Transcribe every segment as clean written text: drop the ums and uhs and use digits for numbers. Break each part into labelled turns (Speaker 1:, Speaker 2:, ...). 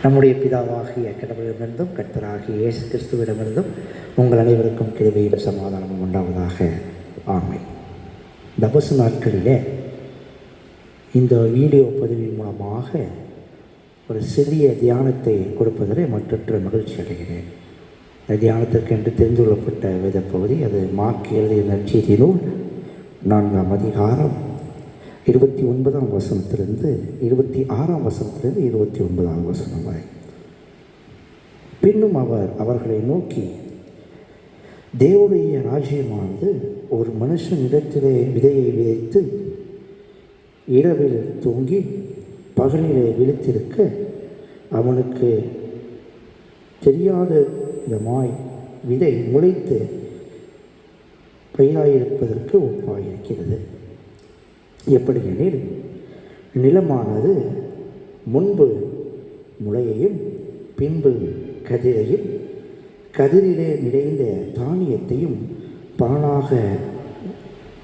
Speaker 1: நம்முடைய பிதாவாகிய கடவுளிடமிருந்தும் கர்த்தராகிய இயேசு கிறிஸ்துவிடமிருந்தும் உங்கள் அனைவருக்கும் கிருபையும் சமாதானமும் உண்டாவதாக. ஆமென். தபசு நாட்களிலே இந்த வீடியோ பதிவின் மூலமாக ஒரு சிறிய தியானத்தை கொடுப்பதில் மற்றற்ற மகிழ்ச்சி அடைகிறேன். தியானத்திற்கென்று தெரிந்து கொள்ளப்பட்ட வேத பகுதி அது மார்க் எழுதிய நற்செய்தி நூல் 4ஆம் அதிகாரம் 29ஆம் வசனத்திலிருந்து 26ஆம் வசனத்திலிருந்து 29ஆம் வசனம் வரை. பின்னும் அவர் அவர்களை நோக்கி, தேவனுடைய ராஜ்யமானது ஒரு மனுஷன் இடத்திலே விதையை விதைத்து இரவில் தூங்கி பகலிலே விழித்திருக்க அவனுக்கு தெரியாத விதமாய் விதை முளைத்து பயிராயிருப்பதற்கு ஒப்பாயிருக்கிறது. எப்படியெனில், நிலமானது முன்பு முளையையும் பின்பு கதிரையும் கதிரிலே நிறைந்த தானியத்தையும் பலனாக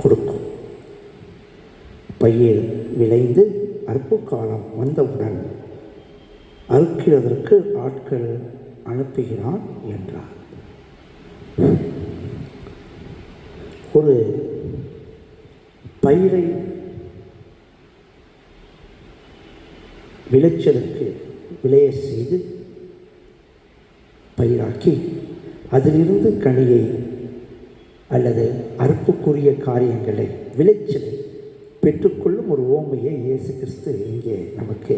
Speaker 1: கொடுக்கும். பயிர் விளைந்து அறுப்பு காலம் வந்தவுடன் அறுக்கிறதற்கு ஆட்கள் அனுப்புகிறான் என்றார். ஒரு பயிரை விளைச்சலுக்கு விளைய செய்து பயிராக்கி அதிலிருந்து கனியை அல்லது அறுப்புக்குரிய காரியங்களை விளைச்சலை பெற்றுக்கொள்ளும் ஒரு உவமையை இயேசு கிறிஸ்து இங்கே நமக்கு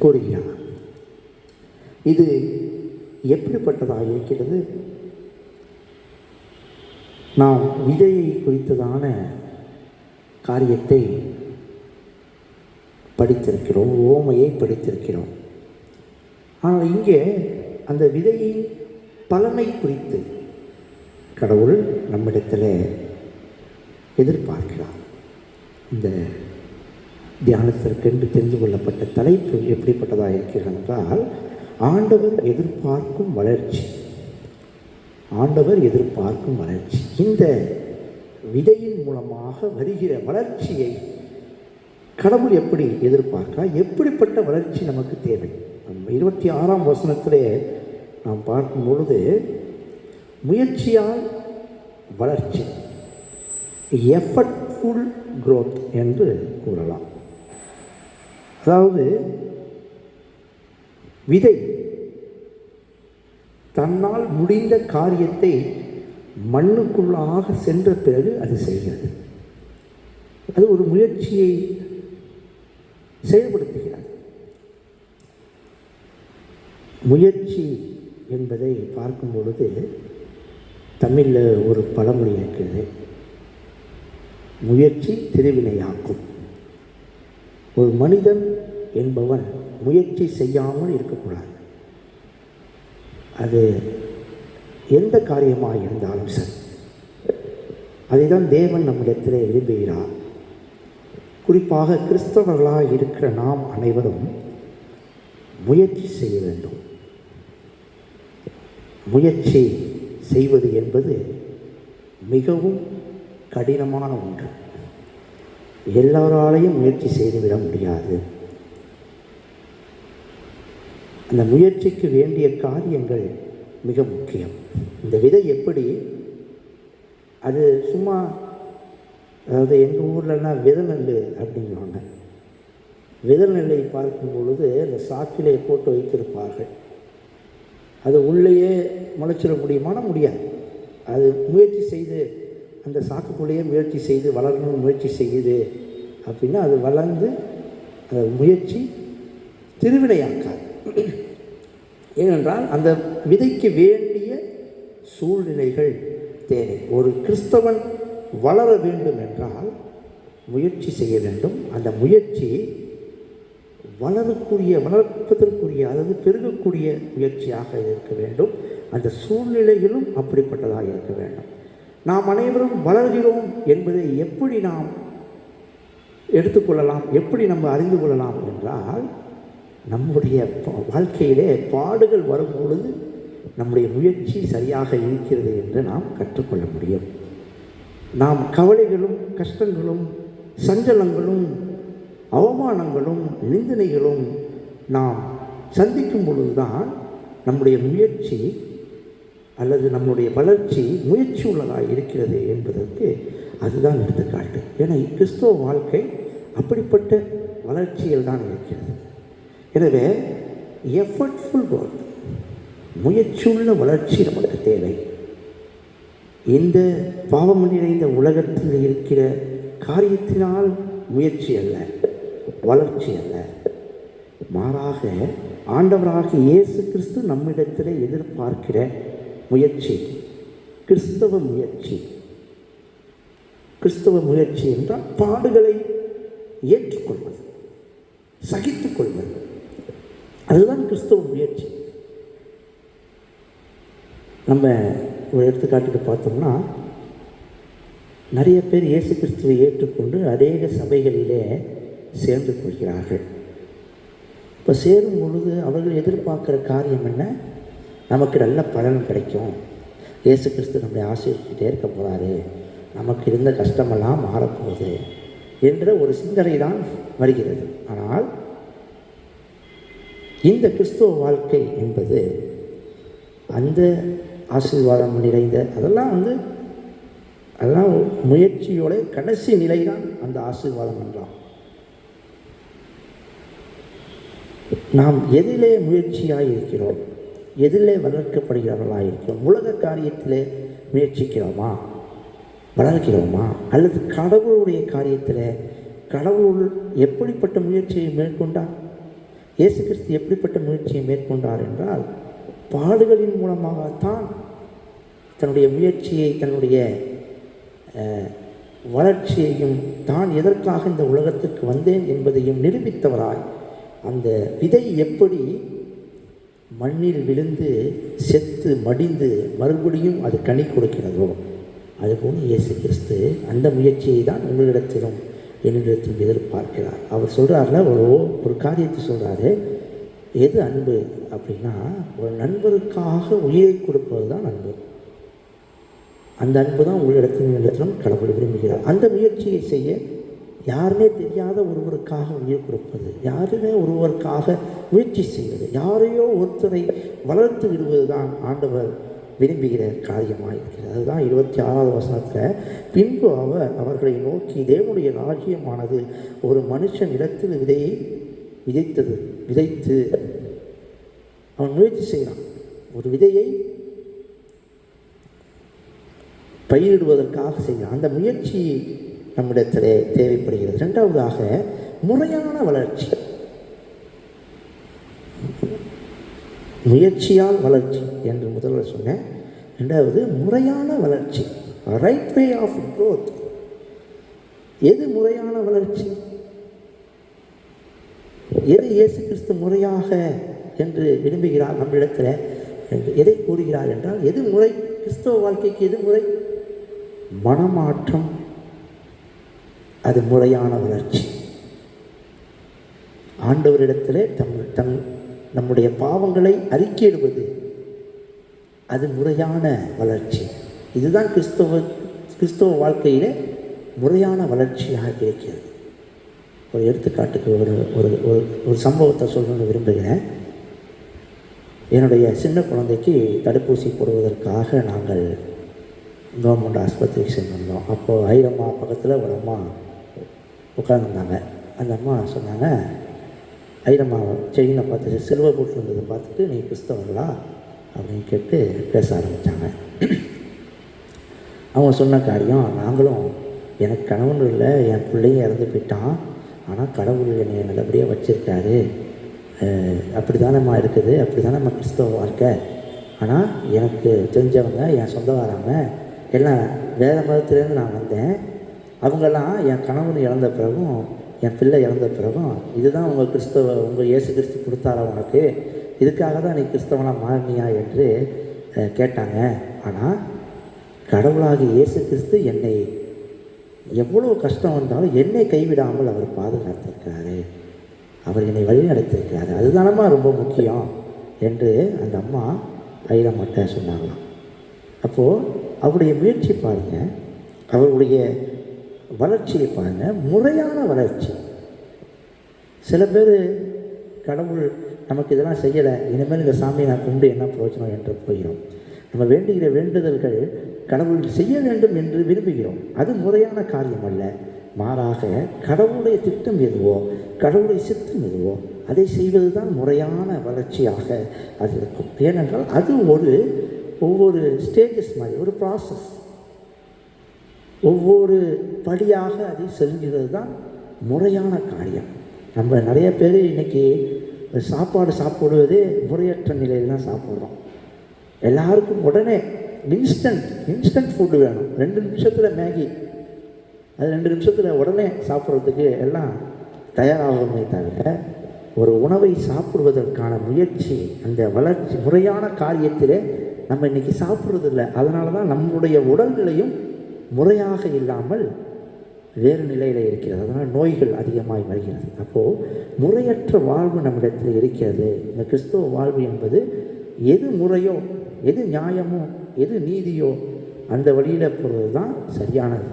Speaker 1: கூறுகிறார். இது எப்படிப்பட்டதாக இருக்கிறது? நாம் விதையை குறித்ததான காரியத்தை படித்திருக்கிறோம், உவமையை படித்திருக்கிறோம். ஆனால் இங்கே அந்த விதையின் பலனை குறித்து கடவுள் நம்மிடத்தில் எதிர்பார்க்கிறார். இந்த தியானத்திற்கென்று தெரிந்து கொள்ளப்பட்ட தலைப்பு எப்படிப்பட்டதாக இருக்கிறது என்றால், ஆண்டவர் எதிர்பார்க்கும் வளர்ச்சி. ஆண்டவர் எதிர்பார்க்கும் வளர்ச்சி. இந்த விதையின் மூலமாக வருகிற வளர்ச்சியை கடவுள் எப்படி எதிர்பார்க்கிறார்? எப்படிப்பட்ட வளர்ச்சி நமக்கு தேவை? 26ஆம் வசனத்திலே நாம் பார்க்கும் பொழுது, முயற்சியால் வளர்ச்சி, எஃபர்ட்ஃபுல் growth என்று கூறலாம். அதாவது விதை தன்னால் முடிந்த காரியத்தை மண்ணுக்குள்ளாக சென்ற பிறகு அது செய்கிறது. அது ஒரு முயற்சியை செயல்படுத்துகிறது. முயற்சி என்பதை பார்க்கும் பொழுது தமிழில் ஒரு பழமொழி இருக்கிறது, முயற்சி திருவினையாக்கும். ஒரு மனிதன் என்பவன் முயற்சி செய்யாமல் இருக்கக்கூடாது. அது எந்த காரியமாக இருந்தாலும் சரி, அதை தான் தேவன் நம்மிடத்தில் விரும்புகிறார். குறிப்பாக கிறிஸ்தவர்களாக இருக்கிற நாம் அனைவரும் முயற்சி செய்ய வேண்டும். முயற்சி செய்வது என்பது மிகவும் கடினமான ஒன்று. எல்லோராலையும் முயற்சி செய்துவிட முடியாது. அந்த முயற்சிக்கு வேண்டிய காரியங்கள் மிக முக்கியம். இந்த விதை எப்படி, அது சும்மா, அதாவது எங்கள் ஊர்லலாம் விதை நெல் அப்படிங்கிறாங்க. விதை நெல்லை பார்க்கும் பொழுது அந்த சாக்கிலே போட்டு வைத்திருப்பார்கள். அது உள்ளேயே முளைச்சிட முடியுமானா முடியாது. அது முயற்சி செய்து அந்த சாக்குக்குள்ளேயே முயற்சி செய்து வளரணும்னு முயற்சி செய்யுது அப்படின்னா அது வளர்ந்து அந்த முயற்சி திருவினையாக்காது. ஏனென்றால் அந்த விதைக்கு வேண்டிய சூழ்நிலைகள் தேவை. ஒரு கிறிஸ்தவன் வளர வேண்டும் என்றால் முயற்சி செய்ய வேண்டும். அந்த முயற்சி வளர்ப்பதற்குரிய, அதாவது பெருகக்கூடிய முயற்சியாக இருக்க வேண்டும். அந்த சூழ்நிலைகளும் அப்படிப்பட்டதாக இருக்க வேண்டும். நாம் அனைவரும் வளர்கிறோம் என்பதை எப்படி நாம் எடுத்துக்கொள்ளலாம், எப்படி நம்ம அறிந்து கொள்ளலாம் என்றால், நம்முடைய வாழ்க்கையிலே பாடுகள் வரும் பொழுது நம்முடைய முயற்சி சரியாக இருக்கிறது என்று நாம் கற்றுக்கொள்ள முடியும். நாம் கவலைகளும் கஷ்டங்களும் சஞ்சலங்களும் அவமானங்களும் நிந்தனைகளும் நாம் சந்திக்கும் பொழுது தான் நம்முடைய முயற்சி அல்லது நம்முடைய வளர்ச்சி முயற்சி உள்ளதாக இருக்கிறது என்பதற்கு அதுதான் எடுத்துக்காட்டு. ஏன்னா கிறிஸ்தவ வாழ்க்கை அப்படிப்பட்ட வளர்ச்சியில் தான் இருக்கிறது. எனவே எஃபர்ட்ஃபுல் ஒர்க், முயற்சியுள்ள வளர்ச்சி நமக்கு தேவை. இந்த பாவம் நிறைந்த உலகத்தில் இருக்கிற காரியத்தினால் முயற்சி அல்ல, வளர்ச்சி அல்ல, மாறாக ஆண்டவராக இயேசு கிறிஸ்து நம்மிடத்தில் எதிர்பார்க்கிற முயற்சி கிறிஸ்தவ முயற்சி. கிறிஸ்தவ முயற்சி என்றால் பாடுகளை ஏற்றுக்கொள்வது, சகித்துக் கொள்வது, அதுதான் கிறிஸ்தவ முயற்சி. நம்ம ஒரு எடுத்துக்காட்டுக்கு பார்த்தோம்னா, நிறைய பேர் இயேசு கிறிஸ்துவை ஏற்றுக்கொண்டு அநேக சபைகளிலே சேர்ந்து கொள்கிறார்கள். இப்போ சேரும் பொழுது அவர்கள் எதிர்பார்க்குற காரியம் என்ன? நமக்கு நல்ல பலன் கிடைக்கும், இயேசு கிறிஸ்து நம்மளை ஆசீர்வதிச்சுட்டே இருக்க போகிறாரு, நமக்கு இருந்த கஷ்டமெல்லாம் மாறப்போகுது என்ற ஒரு சிந்தனை தான் வருகிறது. ஆனால் இந்த கிறிஸ்துவ வாழ்க்கை என்பது அந்த ஆசீர்வாதம் நிறைந்த அதெல்லாம் முயற்சியோட கடைசி நிலை தான் அந்த ஆசீர்வாதம் என்றால். நாம் எதிலே முயற்சியாக இருக்கிறோம், எதிலே வளர்க்கப்படுகிறவர்களாக இருக்கிறோம்? உலக காரியத்திலே முயற்சிக்கிறோமா, வளர்க்கிறோமா? அல்லது கடவுளுடைய காரியத்தில் கடவுள் எப்படிப்பட்ட முயற்சியை மேற்கொண்டார்? இயேசு கிறிஸ்து எப்படிப்பட்ட முயற்சியை மேற்கொண்டார் என்றால், பாடுகளின் மூலமாகத்தான் தன்னுடைய முயற்சியை, தன்னுடைய வளர்ச்சியையும், தான் எதற்காக இந்த உலகத்திற்கு வந்தேன் என்பதையும் நிரூபித்தவராய், அந்த விதை எப்படி மண்ணில் விழுந்து செத்து மடிந்து மறுபடியும் அது கனி கொடுக்கிறதோ, அதுபோல் இயேசு கிறிஸ்து அந்த முயற்சியை தான் உங்களிடத்திலும் என்னிடத்திலும் எதிர்பார்க்கிறார். அவர் சொல்கிறார்ல, ஒரு காரியத்தை சொல்கிறாரு, எது அன்பு அப்படின்னா, ஒரு நண்பருக்காக உயிரை கொடுப்பது தான் அன்பு. அந்த அன்பு தான் உங்களிடத்திலும் கடவுள் விரும்புகிறார். அந்த முயற்சியை செய்ய யாருமே தெரியாத ஒருவருக்காக உயிர் கொடுப்பது, யாருமே ஒருவருக்காக முயற்சி செய்வது, யாரையோ ஒருத்தரை வளர்த்து விடுவது தான் ஆண்டவர் விரும்புகிற காரியமாக இருக்கிறது. அதுதான் 26வது வசனத்தில், பின்பு அவர்களை நோக்கி, தேவனுடைய ராஜ்யமானது ஒரு மனுஷன் இடத்தில் விதையை விதைத்து அவன் முயற்சி செய்கிறான். ஒரு விதையை பயிரிடுவதற்காக செய்கிறான். அந்த முயற்சி நம்மிடத்தில் தேவைப்படுகிறது. இரண்டாவதாக, முறையான வளர்ச்சி. முயற்சியால் வளர்ச்சி என்று முதல்ல சொன்னேன். ரெண்டாவது, முறையான வளர்ச்சி, ரைட் வே ஆஃப் க்ரோத். எது முறையான வளர்ச்சி? எது இயேசு கிறிஸ்து முறையாக என்று விரும்புகிறார் நம்மிடத்தில், எதை கூறுகிறார் என்றால், எது முறை? கிறிஸ்தவ வாழ்க்கைக்கு எது முறை? மனமாற்றம், அது முறையான வளர்ச்சி. ஆண்டவரிடத்தில் நம்முடைய பாவங்களை அறிக்கையிடுவது, அது முறையான வளர்ச்சி. இதுதான் கிறிஸ்தவ வாழ்க்கையிலே முறையான வளர்ச்சியாக இருக்கிறது. ஒரு எடுத்துக்காட்டுக்கு ஒரு சம்பவத்தை சொல்லணும்னு விரும்புகிறேன். என்னுடைய சின்ன குழந்தைக்கு தடுப்பூசி போடுவதற்காக நாங்கள் கவர்மெண்ட் ஆஸ்பத்திரிக்கு சென்றிருந்தோம். அப்போது ஐயம்மா பக்கத்தில் ஒரு அம்மா உட்காந்துருந்தாங்க. அந்த அம்மா சொன்னாங்க, ஐயம்மா செயினை பார்த்துட்டு, சிலுவை போட்டுருந்ததை பார்த்துட்டு, நீ கிறிஸ்தவங்களா அப்படின்னு கேட்டு பேச ஆரம்பித்தாங்க. அவங்க சொன்ன காரியம், நாங்களும், எனக்கு கணவன் இல்லை, என் பிள்ளையும் இறந்து போயிட்டான், ஆனால் கடவுள் என்னை நல்லபடியாக வச்சுருக்காரு, அப்படி தானேம்மா இருக்குது, அப்படி தானே நம்ம கிறிஸ்தவ வாழ்க்கை. ஆனால் எனக்கு தெரிஞ்சவங்க, என் சொந்தக்காரங்க எல்லாம் வேறு மதத்துலேருந்து நான் வந்தேன், அவங்கெல்லாம் என் கணவன் இறந்த பிறகும் என் பிள்ளை இறந்த பிறகும், இதுதான் உங்கள் இயேசு கிறிஸ்து கொடுத்தாரா உனக்கு, இதுக்காக தான் நீ கிறிஸ்தவனாக மாறினியா என்று கேட்டாங்க. ஆனால் கடவுளாகிய இயேசு கிறிஸ்து என்னை எவ்வளோ கஷ்டம் வந்தாலும் என்னை கைவிடாமல் அவர் பாதுகாத்திருக்கிறாரு, அவர் என்னை வழி நடத்திருக்கிறாரு, அதுதானம்மா ரொம்ப முக்கியம் என்று அந்த அம்மா ஐயம்மாட்ட சொன்னாங்களாம். அப்போது அவருடைய முயற்சி பாருங்கள், அவருடைய வளர்ச்சியை பாருங்கள், முறையான வளர்ச்சி. சில பேர் கடவுள் நமக்கு இதெல்லாம் செய்யலை, இனிமேல் இந்த சாமியை நான் கும்பிட்டு என்ன பிரயோஜனம் என்று போகிறோம். நம்ம வேண்டுகிற வேண்டுதல்கள் கடவுள் செய்ய வேண்டும் என்று விரும்புகிறோம். அது முறையான காரியம் அல்ல. மாறாக கடவுளுடைய திட்டம் எதுவோ, கடவுளுடைய சித்தம் எதுவோ அதை செய்வது தான் முறையான வளர்ச்சியாக அது இருக்கும். ஏனென்றால் அது ஒவ்வொரு ஸ்டேஜஸ் மாதிரி ஒரு ப்ராசஸ், ஒவ்வொரு படியாக அதை செல்கிறது தான் முறையான காரியம். நம்ம நிறைய பேர் இன்றைக்கி சாப்பாடு சாப்பிடுவதே முறையற்ற நிலையில் தான் சாப்பிட்றோம். எல்லாருக்கும் உடனே இன்ஸ்டன்ட் ஃபுட்டு வேணும். 2 நிமிஷத்தில் மேகி, அது 2 நிமிஷத்தில் உடனே சாப்பிட்றதுக்கு எல்லாம் தயாராகுமே தவிர ஒரு உணவை சாப்பிடுவதற்கான முயற்சி, அந்த வளர்ச்சி முறையான காரியத்திலே நம்ம இன்றைக்கி சாப்பிட்றதில்லை. அதனால தான் நம்முடைய உடல்நிலையும் முறையாக இல்லாமல் வேறு நிலையில் இருக்கிறது. அதனால் நோய்கள் அதிகமாக வருகிறது. அப்போது முறையற்ற வாழ்வு நம்மிடத்தில் இருக்கிறது. இந்த கிறிஸ்தவ வாழ்வு என்பது எது முறையோ, எது நியாயமோ, எது நீதியோ அந்த வழியில் போகிறது தான் சரியானது.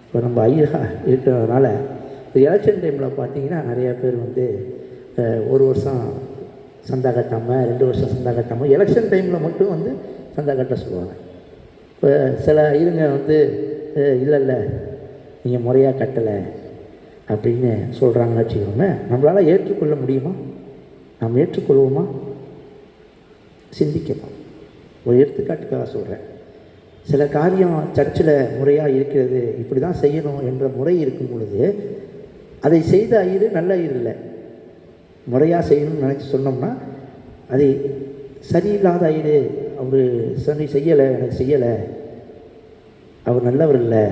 Speaker 1: இப்போ நம்ம ஐயா இருக்கிறதுனால இப்போ எலெக்ஷன் டைமில் பார்த்தீங்கன்னா நிறையா பேர் வந்து 1 வருஷம் சந்தா கட்டாமல், 2 வருஷம் சந்தா கட்டாமல், எலெக்ஷன் டைமில் மட்டும் வந்து சந்தா கட்ட சொல்லுவாங்க. இப்போ சில இருங்க வந்து இல்லை நீங்கள் முறையாக கட்டலை அப்படின்னு சொல்கிறாங்கன்னு வச்சுக்கோங்க. நம்மளால் ஏற்றுக்கொள்ள முடியுமா? நாம் ஏற்றுக்கொள்வோமா? சிந்திக்கலாம். ஒரு எடுத்துக்காட்டுக்காக சொல்கிறேன். சில காரியம் சர்ச்சில் முறையாக இருக்கிறது, இப்படி தான் செய்யணும் என்ற முறை இருக்கும் பொழுது அதை செய்த ஐயரு நல்ல ஐயர் இல்லை. முறையாக செய்யணும்னு நினச்சி சொன்னோம்னா அது சரியில்லாத ஐயரு, அவர் செய்யலை, எனக்கு செய்யலை, அவர் நல்லவர் இல்லை,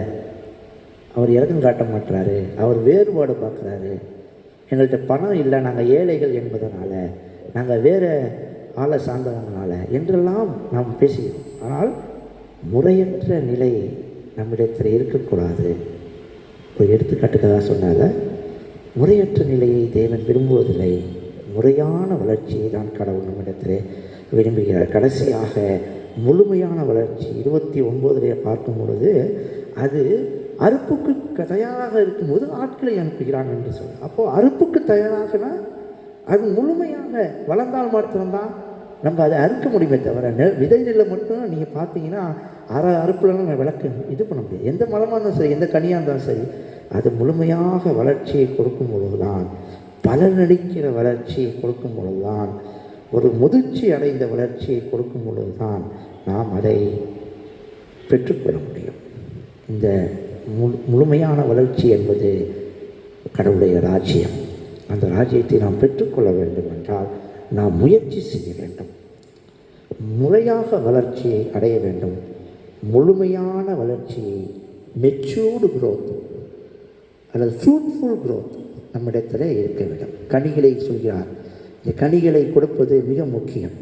Speaker 1: அவர் இறக்கம் காட்ட மாட்டுறாரு, அவர் வேறுபாடு பார்க்குறாரு, எங்கள்கிட்ட பணம் இல்லை, நாங்கள் ஏழைகள் என்பதனால, நாங்கள் வேறு ஆளை சார்ந்தவங்களால என்றெல்லாம் நாம் பேசுகிறோம். ஆனால் முறையற்ற நிலை நம்மிடத்தில் இருக்கக்கூடாது. ஒரு எடுத்துக்காட்டுக்காக சொன்னாங்க, முறையற்ற நிலையை தேவன் விரும்புவதில்லை, முறையான வளர்ச்சியை தான் கடவுள் நம்மிடத்தில் விரும்புகிறார். கடைசியாக முழுமையான வளர்ச்சி 29 பார்க்கும் பொழுது அது அறுப்புக்கு தயாராக இருக்கும்போது ஆட்களை அனுப்புகிறான் என்று சொல்ல. அப்போது அறுப்புக்கு தயாராகனா அது முழுமையாக வளர்ந்தால் மாத்திரம்தான் நம்ம அதை அறுக்க முடியுமே தவிர விதை நெல்லை மட்டும் நீங்கள் பார்த்தீங்கன்னா அறுப்புலாம் நம்ம விளக்கு இது பண்ண முடியாது. எந்த மரமாக இருந்தாலும் சரி, எந்த கனியாக இருந்தாலும் சரி, அது முழுமையாக வளர்ச்சியை கொடுக்கும் பொழுதுதான், பலனளிக்கிற வளர்ச்சியை கொடுக்கும் பொழுதுதான், ஒரு முதிர்ச்சி அடைந்த வளர்ச்சியை கொடுக்கும் பொழுதுதான் நாம் அதை பெற்றுக்கொள்ள முடியும். இந்த முழுமையான வளர்ச்சி என்பது கடவுளுடைய ராஜ்யம். அந்த ராஜ்யத்தை நாம் பெற்றுக்கொள்ள வேண்டும் என்றால் நாம் முயற்சி செய்ய வேண்டும், முறையாக வளர்ச்சியை அடைய வேண்டும். முழுமையான வளர்ச்சியை, மெச்சூர்டு growth அல்லது ஃப்ரூட்ஃபுல் growth நம்மிடத்தில் இருக்க வேண்டும். கனிகளை சொல்கிறார். இந்த கனிகளை கொடுப்பது மிக முக்கியம்.